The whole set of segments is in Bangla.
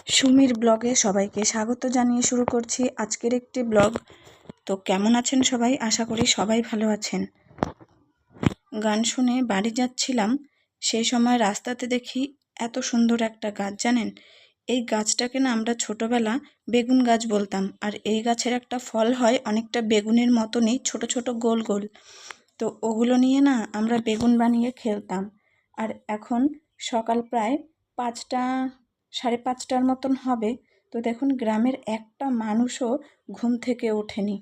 সুমির ব্লগে সবাইকে স্বাগত জানিয়ে শুরু করছি আজকের একটি ব্লগ। তো কেমন আছেন সবাই? আশা করি সবাই ভালো আছেন। গান শুনে বাড়ি যাচ্ছিলাম, সেই সময় রাস্তাতে দেখি এত সুন্দর একটা গাছ। জানেন, এই গাছটাকে না আমরা ছোটবেলা বেগুন গাছ বলতাম। আর এই গাছের একটা ফল হয় অনেকটা বেগুনের মতনই, ছোট ছোট গোল গোল। তো ওগুলো নিয়ে না আমরা বেগুন বানিয়ে খেলতাম। আর এখন সকাল প্রায় 5টা, 5:30টার মতন হবে। তো দেখুন, গ্রামের একটা মানুষও ঘুম থেকে ওঠেনি।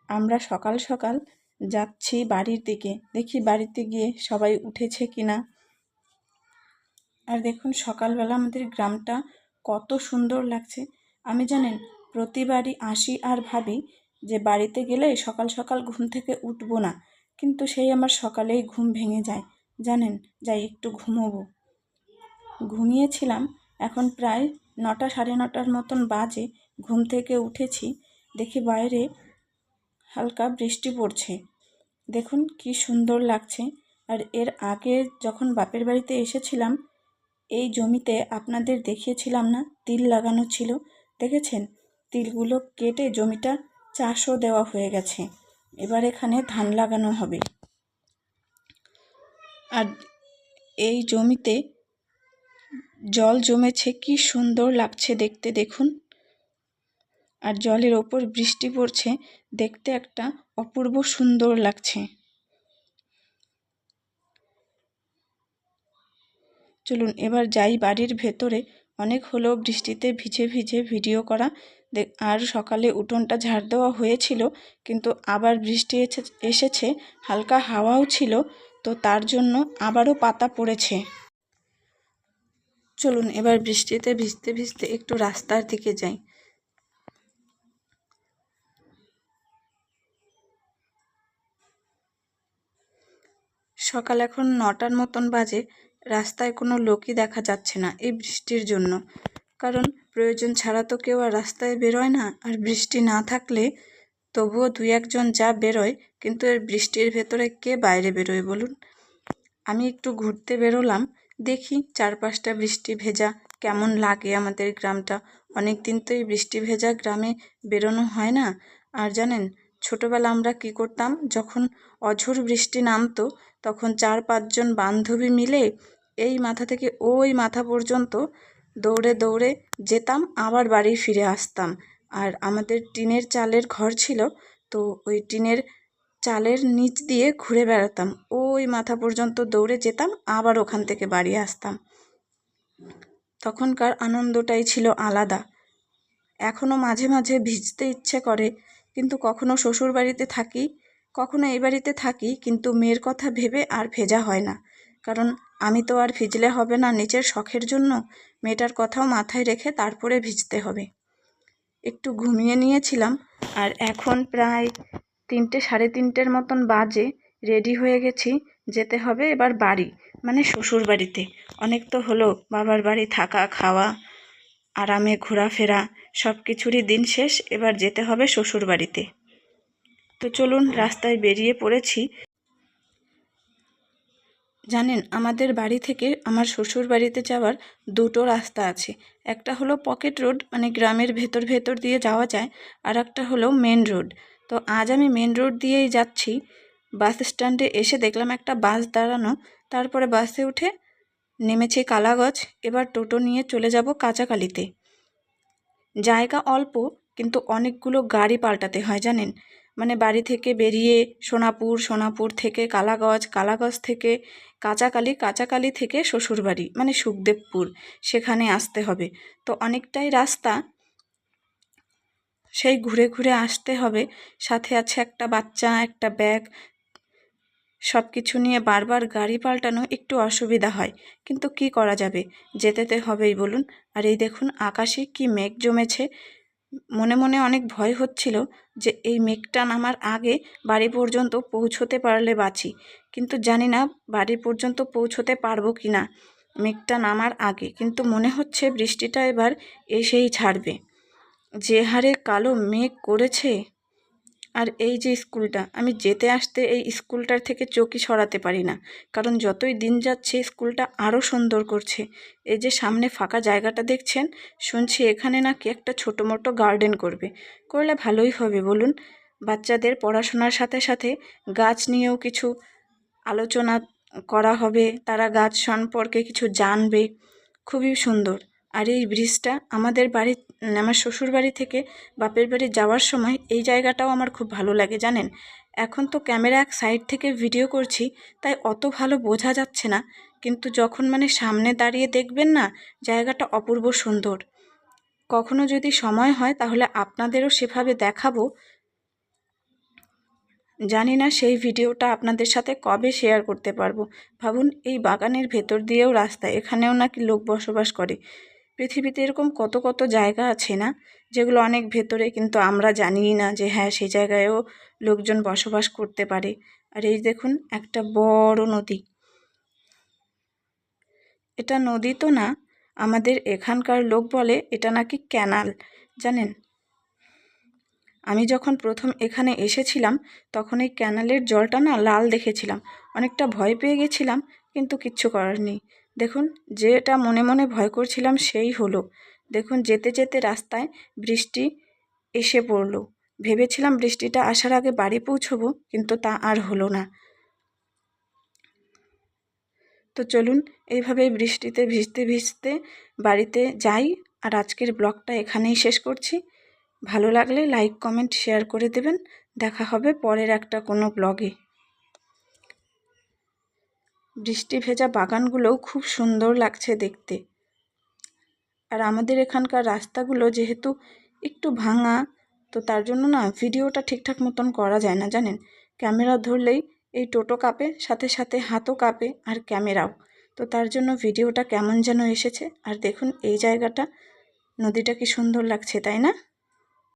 আমরা সকাল সকাল যাচ্ছি বাড়ির দিকে, দেখি বাড়িতে গিয়ে সবাই উঠেছে কিনা। আর দেখুন, সকালবেলা আমাদের গ্রামটা কত সুন্দর লাগছে। আমি জানেন, প্রতিবারই আসি আর ভাবি যে বাড়িতে গেলে সকাল সকাল ঘুম থেকে উঠবো না, কিন্তু সেই আমার সকালেই ঘুম ভেঙে যায়। জানেন, যাই একটু ঘুমোবো। ঘুমিয়েছিলাম, এখন প্রায় 9টা, 9:30টার মতন বাজে। ঘুম থেকে উঠেছি, দেখি বাইরে হালকা বৃষ্টি পড়ছে। দেখুন কি সুন্দর লাগছে। আর এর আগে যখন বাপের বাড়িতে এসেছিলাম, এই জমিতে আপনাদের দেখিয়েছিলাম না, তিল লাগানো ছিল। দেখেছেন, তিলগুলো কেটে জমিটা চাষও দেওয়া হয়ে গেছে। এবার এখানে ধান লাগানো হবে। আর এই জমিতে জল জমেছে, কি সুন্দর লাগছে দেখতে। দেখুন, আর জলের ওপর বৃষ্টি পড়ছে, দেখতে একটা অপূর্ব সুন্দর লাগছে। চলুন এবার যাই বাড়ির ভেতরে। অনেক হলো বৃষ্টিতে ভিজে ভিজে ভিডিও করা। আর সকালে উঠোনটা ঝাড় দেওয়া হয়েছিল, কিন্তু আবার বৃষ্টি এসেছে, হালকা হাওয়াও ছিল, তো তার জন্য আবারও পাতা পড়েছে। চলুন এবার বৃষ্টিতে ভিজতে ভিজতে একটু রাস্তার দিকে যাই। সকাল এখন 9টার মতন বাজে। রাস্তায় কোনো লোকই দেখা যাচ্ছে না এই বৃষ্টির জন্য। কারণ প্রয়োজন ছাড়া তো কেউ আর রাস্তায় বেরোয় না। আর বৃষ্টি না থাকলে তবুও 2-1 জন যা বেরোয়, কিন্তু এর বৃষ্টির ভেতরে কে বাইরে বেরোয় বলুন? আমি একটু ঘুরতে বেরোলাম, দেখি চারপাশটা বৃষ্টি ভেজা, কেমন লাগে আমাদের গ্রামটা। অনেক দিন তো এই বৃষ্টি ভেজা গ্রামে বেরোনো হয় না। আর জানেন, ছোটবেলা আমরা কি করতাম, যখন অঝোর বৃষ্টি নামতো, তখন 4-5 জন বান্ধবী মিলে এই মাথা থেকে ওই মাথা পর্যন্ত দৌড়ে দৌড়ে যেতাম, আবার বাড়ি ফিরে আসতাম। আর আমাদের টিনের চালের ঘর ছিল, তো ওই টিনের চালের নিচ দিয়ে ঘুরে বেড়াতাম, ওই মাথা পর্যন্ত দৌড়ে যেতাম, আবার ওখান থেকে বাড়ি আসতাম। তখনকার আনন্দটাই ছিল আলাদা। এখনও মাঝে মাঝে ভিজতে ইচ্ছে করে, কিন্তু কখনো শ্বশুর বাড়িতে থাকি, কখনো এই বাড়িতে থাকি, কিন্তু মেয়ের কথা ভেবে আর ভেজা হয় না। কারণ আমি তো আর ভিজলে হবে না, নিজের শখের জন্য মেয়েটার কথাও মাথায় রেখে তারপরে ভিজতে হবে। একটু ঘুমিয়ে নিয়েছিলাম, আর এখন প্রায় 3টে, 3:30টার মতন বাজে। রেডি হয়ে গেছি, যেতে হবে এবার বাড়ি, মানে শ্বশুর বাড়িতে। অনেক তো হলো বাবার বাড়ি থাকা, খাওয়া, আরামে ঘোরাফেরা, সব কিছুরই দিন শেষ। এবার যেতে হবে শ্বশুর বাড়িতে। তো চলুন, রাস্তায় বেরিয়ে পড়েছি। জানেন, আমাদের বাড়ি থেকে আমার শ্বশুর বাড়িতে যাওয়ার 2টো রাস্তা আছে। একটা হলো পকেট রোড, মানে গ্রামের ভেতর ভেতর দিয়ে যাওয়া যায়, আর একটা হলো মেন রোড। তো আজ আমি মেন রোড দিয়েই যাচ্ছি। বাস স্ট্যান্ডে এসে দেখলাম একটা বাস দাঁড়ানো, তারপরে বাসে উঠে নেমেছি কালাগঞ্জ। এবার টোটো নিয়ে চলে যাব কাঁচাকালিতে। জায়গা অল্প, কিন্তু অনেকগুলো গাড়ি পাল্টাতে হয় জানেন। মানে বাড়ি থেকে বেরিয়ে সোনাপুর, সোনাপুর থেকে কালাগঞ্জ, কালাগঞ্জ থেকে কাঁচাকালি, কাঁচাকালি থেকে শ্বশুরবাড়ি মানে সুখদেবপুর, সেখানে আসতে হবে। তো অনেকটাই রাস্তা, সেই ঘুরে ঘুরে আসতে হবে। সাথে আছে একটা বাচ্চা, একটা ব্যাগ, সব কিছু নিয়ে বারবার গাড়ি পাল্টানো একটু অসুবিধা হয়, কিন্তু কি করা যাবে, যেতে তো হবেই বলুন। আর এই দেখুন, আকাশে কি মেঘ জমেছে। মনে মনে অনেক ভয় হচ্ছিল যে এই মেঘটা নামার আগে বাড়ি পর্যন্ত পৌঁছতে পারলে বাঁচি, কিন্তু জানি না বাড়ি পর্যন্ত পৌঁছতে পারবো কি না মেঘটা নামার আগে। কিন্তু মনে হচ্ছে বৃষ্টিটা এবার এসেই ছাড়বে। যে হারে কালো মেঘ করেছে, আর এই যে স্কুলটা, আমি যেতে আসতে এই স্কুলটার থেকে চোখই সরাতে পারি না, কারণ যতই দিন যাচ্ছে স্কুলটা আরও সুন্দর করছে। এই যে সামনে ফাঁকা জায়গাটা দেখছেন, শুনছি এখানে নাকি একটা ছোটো মোটো গার্ডেন করলে ভালোই হবে বলুন। বাচ্চাদের পড়াশোনার সাথে সাথে গাছ নিয়েও কিছু আলোচনা করা হবে, তারা গাছ সম্পর্কে কিছু জানবে, খুবই সুন্দর। আর এই ব্রিজটা আমার শ্বশুর বাড়ি থেকে বাপের বাড়ি যাওয়ার সময় এই জায়গাটাও আমার খুব ভালো লাগে জানেন। এখন তো ক্যামেরা এক সাইড থেকে ভিডিও করছি, তাই অত ভালো বোঝা যাচ্ছে না, কিন্তু যখন সামনে দাঁড়িয়ে দেখবেন না, জায়গাটা অপূর্ব সুন্দর। কখনো যদি সময় হয় তাহলে আপনাদেরও সেভাবে দেখাবো। জানি না সেই ভিডিওটা আপনাদের সাথে কবে শেয়ার করতে পারবো। ভাবুন, এই বাগানের ভেতর দিয়েও রাস্তা, এখানেও নাকি লোক বসবাস করে। পৃথিবীতে এরকম কত কত জায়গা আছে না, যেগুলো অনেক ভেতরে, কিন্তু আমরা জানিই না যে হ্যাঁ সেই জায়গায়ও লোকজন বসবাস করতে পারে। আর এই দেখুন একটা বড় নদী, এটা নদী তো না, আমাদের এখানকার লোক বলে এটা নাকি ক্যানাল, জানেন। আমি যখন প্রথম এখানে এসেছিলাম তখন এই ক্যানালের জলটা না লাল দেখেছিলাম, অনেকটা ভয় পেয়ে গেছিলাম, কিন্তু কিচ্ছু করার নেই। দেখুন, যেটা মনে মনে ভয় করছিলাম সেই হলো। দেখুন, যেতে যেতে রাস্তায় বৃষ্টি এসে পড়লো। ভেবেছিলাম বৃষ্টিটা আসার আগে বাড়ি পৌঁছবো, কিন্তু তা আর হলো না। তো চলুন, এইভাবেই বৃষ্টিতে ভিজতে ভিজতে বাড়িতে যাই। আর আজকের ব্লগটা এখানেই শেষ করছি। ভালো লাগলে লাইক কমেন্ট শেয়ার করে দেবেন। দেখা হবে পরের একটা কোনো ব্লগে। বৃষ্টি ভেজা বাগানগুলোও খুব সুন্দর লাগছে দেখতে। আর আমাদের এখানকার রাস্তাগুলো যেহেতু একটু ভাঙা, তো তার জন্য না ভিডিওটা ঠিকঠাক মতন করা যায় না জানেন। ক্যামেরা ধরলেই এই টোটো কাঁপে, সাথে সাথে হাতও কাঁপে আর ক্যামেরাও। তো তার জন্য ভিডিওটা কেমন যেন এসেছে। আর দেখুন এই জায়গাটা, নদীটা কি সুন্দর লাগছে তাই না।